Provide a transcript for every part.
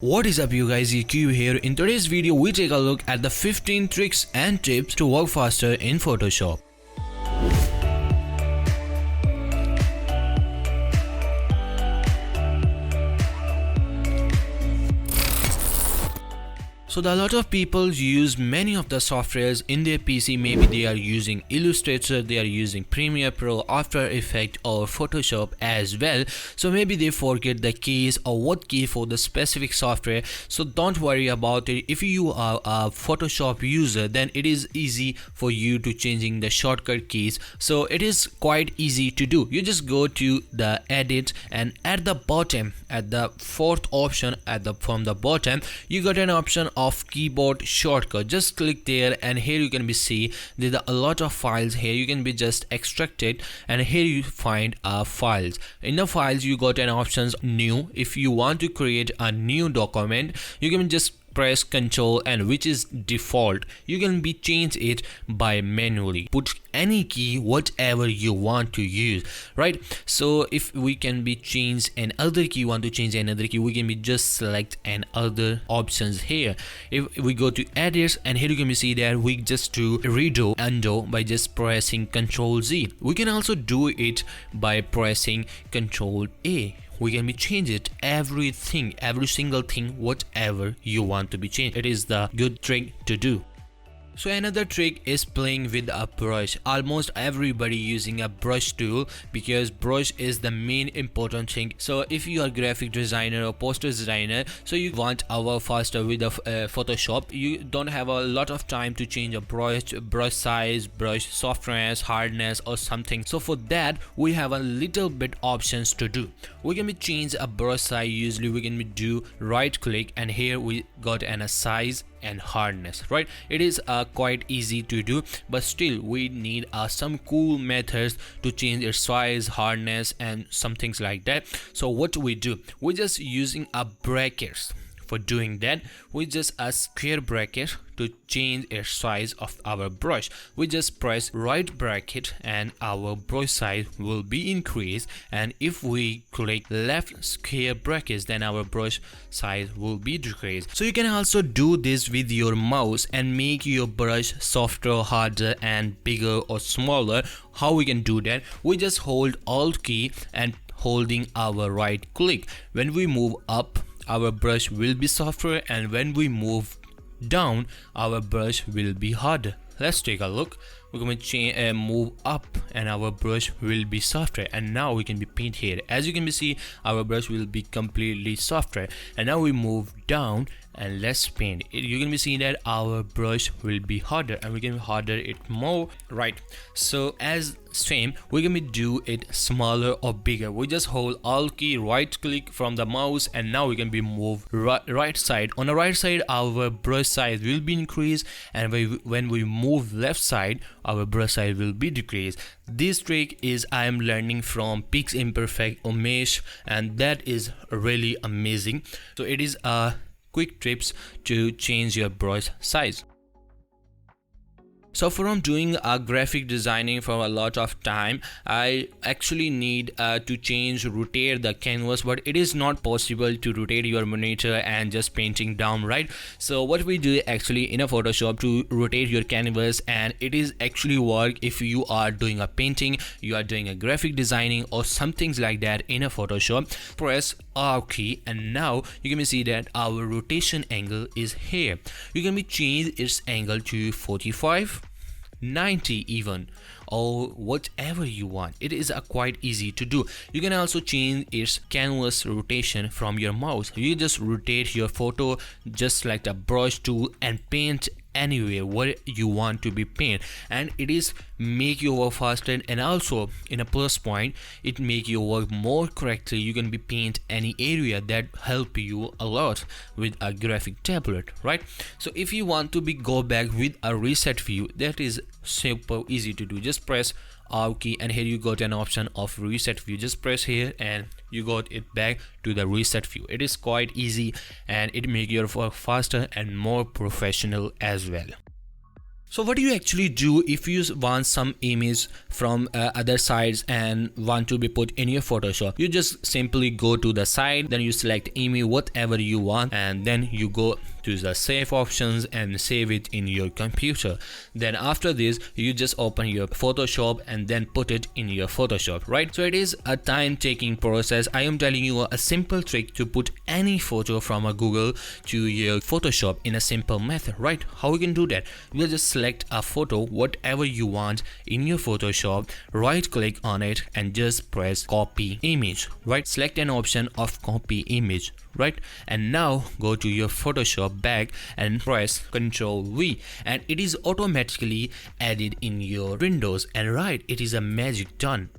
What is up you guys, EQ here. In today's video we take a look at the 15 tricks and tips to work faster in Photoshop. So a lot of people use many of the softwares in their PC. Maybe they are using Illustrator, they are using Premiere Pro, After Effects or Photoshop as well. So maybe they forget the keys or what key for the specific software. So don't worry about it. If you are a Photoshop user, then it is easy for you to changing the shortcut keys. So it is quite easy to do. You just go to the edit and at the bottom, at the fourth option from the bottom, you got an option of keyboard shortcut. Just click there and here you can see there are a lot of files. Here you can just extract it and here you find files. In the files you got an options new. If you want to create a new document, you can just press Ctrl and which is default. You can change it by manually. Put any key whatever you want to use, right? So if we can change another key, want to change another key, we can just select another options here. If we go to edits and here you can see that we just do redo undo by just pressing Ctrl Z. We can also do it by pressing Ctrl A. We can change it every single thing whatever you want to be changed. It is the good trick to do. So another trick is playing with a brush. Almost everybody using a brush tool because brush is the main important thing. So if you are graphic designer or poster designer, so you want to work faster with the Photoshop, you don't have a lot of time to change a brush size, brush softness, hardness or something. So for that we have a little bit options to do. We can change a brush size. Usually we can do right click and here we got a size and hardness, right? It is quite easy to do, but still we need some cool methods to change its size, hardness and some things like that. So what we do, we're just using a brackets. For doing that, we just a square bracket to change the size of our brush. We just press right bracket and our brush size will be increased, and if we click left square brackets, then our brush size will be decreased. So you can also do this with your mouse and make your brush softer, harder and bigger or smaller. How we can do that? We just hold Alt key and holding our right click. When we move up, our brush will be softer, and when we move down, our brush will be harder. Let's take a look. We're going to move up and our brush will be softer, and now we can paint here. As you can see, our brush will be completely softer, and now we move down and let's paint it. You can see that our brush will be harder and we can harder it more, right? So as same, we can do it smaller or bigger. We just hold Alt key, right click from the mouse, and now we can move right side. On the right side, our brush size will be increased, and when we move left side, our brush size will be decreased. This trick is I am learning from Piximperfect Umesh, and that is really amazing. So it is a quick tips to change your brush size. So from doing graphic designing for a lot of time, I actually need to rotate the canvas, but it is not possible to rotate your monitor and just painting down, right? So what we do actually in a Photoshop to rotate your canvas, and it is actually work if you are doing a painting, you are doing a graphic designing or some things like that in a Photoshop. Press R key and now you can see that our rotation angle is here. You can change its angle to 45, 90 even, or whatever you want. It is quite easy to do. You can also change its canvas rotation from your mouse. You just rotate your photo just like a brush tool and paint anywhere where you want to be paint, and it is make your work faster, and also in a plus point it make your work more correctly. You can paint any area. That help you a lot with a graphic tablet, right? So if you want to go back with a reset view, that is super easy to do. Just press R key and here you got an option of reset view. Just press here and you got it back to the reset view. It is quite easy and it make your work faster and more professional as well. So what do you actually do if you want some image from other sites and want to be put in your Photoshop? You just simply go to the site, then you select image whatever you want, and then you go to the save options and save it in your computer. Then after this you just open your Photoshop and then put it in your Photoshop, right? So it is a time taking process. I am telling you a simple trick to put any photo from a Google to your Photoshop in a simple method, right? How you can do that? We'll just select a photo whatever you want in your Photoshop, right click on it and just press copy image, right? Select an option of copy image, right? And now go to your Photoshop back and press Ctrl V, and it is automatically added in your windows, and right, it is a magic done.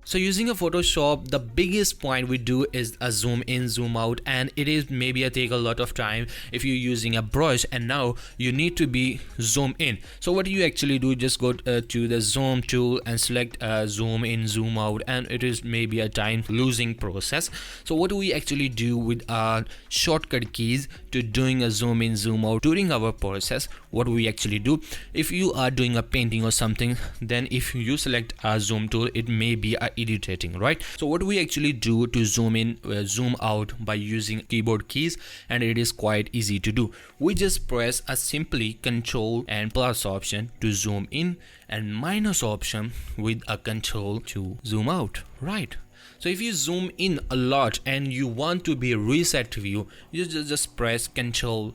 So using a Photoshop, the biggest point we do is a zoom in, zoom out, and it is maybe take a lot of time if you're using a brush, and now you need to be zoom in. So what do you actually do? Just go to the zoom tool and select zoom in, zoom out, and it is maybe a time losing process. So what do we actually do with our shortcut keys to doing a zoom in, zoom out during our process? What do we actually do? If you are doing a painting or something, then if you select a zoom tool, it may be irritating, right? So what do we actually do to zoom in, zoom out by using keyboard keys? And it is quite easy to do. We just press a simply Control and plus option to zoom in and minus option with a control to zoom out, right? So if you zoom in a lot and you want to be reset view, you just press Control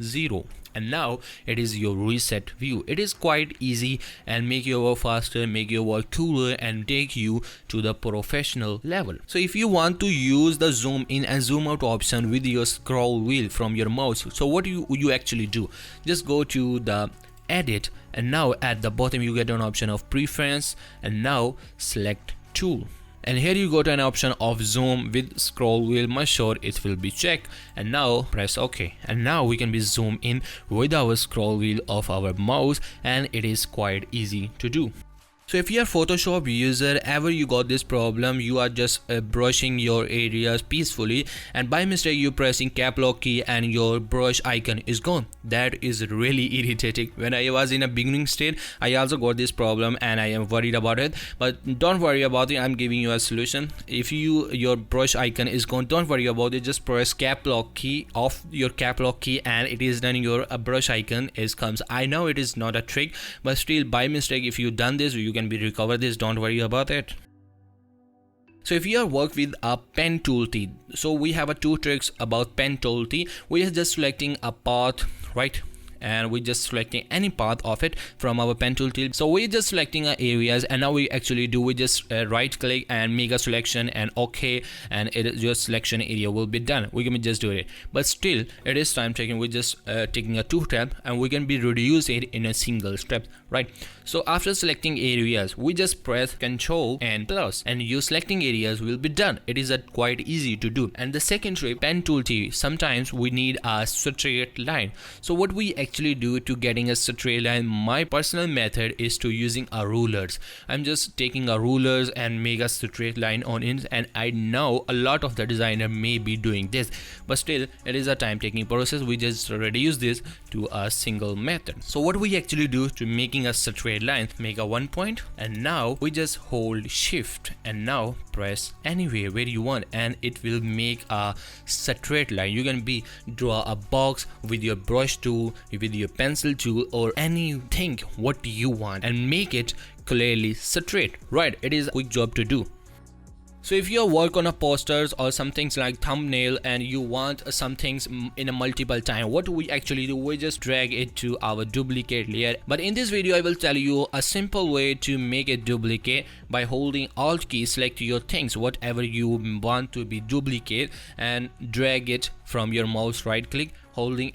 0, and now it is your reset view. It is quite easy and make your work faster, make your work cooler, and take you to the professional level. So if you want to use the zoom in and zoom out option with your scroll wheel from your mouse, so what do you actually do? Just go to the edit, and now at the bottom you get an option of preference, and now select tool. And here you got an option of zoom with scroll wheel. Make sure it will be checked, and now press OK, and now we can be zoom in with our scroll wheel of our mouse, and it is quite easy to do. So if you are Photoshop user, ever you got this problem, you are just brushing your areas peacefully, and by mistake you pressing cap lock key and your brush icon is gone. That is really irritating. When I was in a beginning state, I also got this problem and I am worried about it, but don't worry about it. I'm giving you a solution. If your brush icon is gone, don't worry about it. Just press cap lock key, off your cap lock key, and it is done. Your brush icon is comes. I know it is not a trick, but still by mistake if you done this, you can be recover this. Don't worry about it. So if you are work with a pen tool key, so we have a two tricks about pen tool key. We are just selecting a path, right? And we just selecting any path of it from our pen tool. So we're just selecting our areas, and now we actually do, we just right click and make a selection and OK, and your selection area will be done. We can just do it, but still it is time taking. We just taking a two step, and we can be reduce it in a single step, right? So after selecting areas, we just press Control and plus, and your selecting areas will be done. It is quite easy to do. And the second trick, pen tool key, sometimes we need a straight line. So what we actually do to getting a straight line, my personal method is to using a rulers. I'm just taking a rulers and make a straight line on it, and I know a lot of the designer may be doing this, but still it is a time taking process. We just reduce this to a single method. So what we actually do to making a straight line, make a 1 point, and now we just hold shift and now press anywhere where you want, and it will make a straight line. You can be draw a box with your brush tool, with your pencil tool, or anything what you want, and make it clearly straight, right? It is a quick job to do. So if you work on a posters or some things like thumbnail and you want some things in a multiple time, what do we actually do? We just drag it to our duplicate layer. But in this video I will tell you a simple way to make it duplicate by holding Alt key. Select your things whatever you want to be duplicate and drag it from your mouse, right click, holding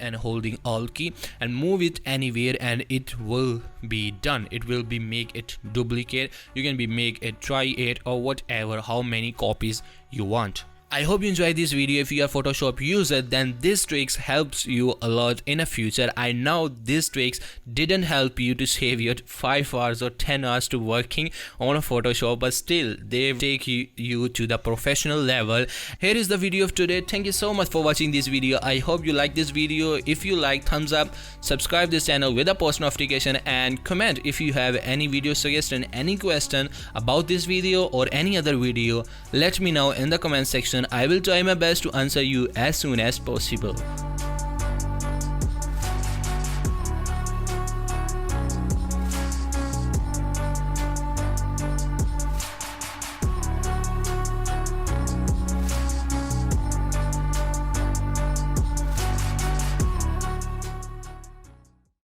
Alt key, and move it anywhere, and it will be done. It will be make it duplicate. You can be make it, try it, or whatever, how many copies you want. I hope you enjoyed this video. If you are Photoshop user, then this tricks helps you a lot in the future. I know these tricks didn't help you to save your 5 hours or 10 hours to working on a Photoshop, but still they take you to the professional level. Here is the video of today. Thank you so much for watching this video. I hope you like this video. If you like, thumbs up, subscribe this channel with a post notification, and comment if you have any video suggestion, any question about this video or any other video. Let me know in the comment section. I will try my best to answer you as soon as possible.